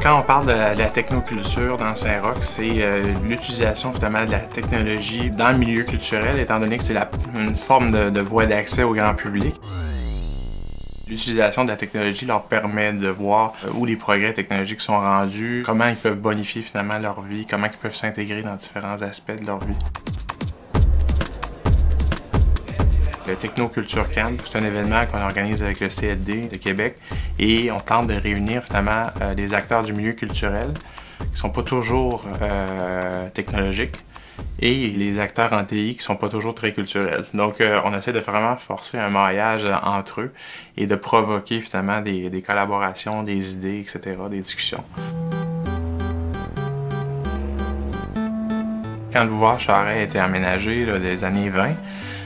Quand on parle de la technoculture dans Saint-Roch, c'est l'utilisation finalement de la technologie dans le milieu culturel, étant donné que c'est une forme de voie d'accès au grand public. L'utilisation de la technologie leur permet de voir où les progrès technologiques sont rendus, comment ils peuvent bonifier finalement leur vie, comment ils peuvent s'intégrer dans différents aspects de leur vie. Le Technoculture Camp, c'est un événement qu'on organise avec le CLD de Québec et on tente de réunir finalement les acteurs du milieu culturel qui ne sont pas toujours technologiques et les acteurs en TI qui ne sont pas toujours très culturels. Donc on essaie de vraiment forcer un maillage entre eux et de provoquer finalement des collaborations, des idées, etc., des discussions. Quand le boulevard Charest a été aménagé des années 20,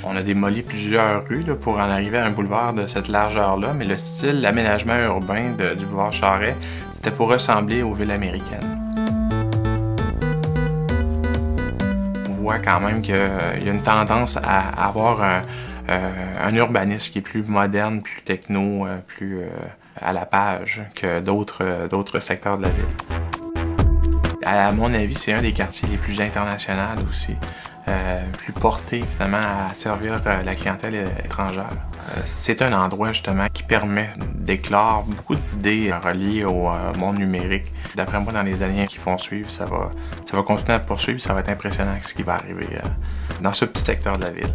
on a démoli plusieurs rues pour en arriver à un boulevard de cette largeur-là, mais le style, l'aménagement urbain du boulevard Charest, c'était pour ressembler aux villes américaines. On voit quand même qu'il y a une tendance à avoir un urbanisme qui est plus moderne, plus techno, plus à la page que d'autres secteurs de la ville. À mon avis, c'est un des quartiers les plus internationaux aussi. Plus porté finalement à servir la clientèle étrangère. C'est un endroit justement qui permet d'éclore beaucoup d'idées reliées au monde numérique. D'après moi, dans les années qui vont suivre, ça va continuer à poursuivre, ça va être impressionnant ce qui va arriver dans ce petit secteur de la ville.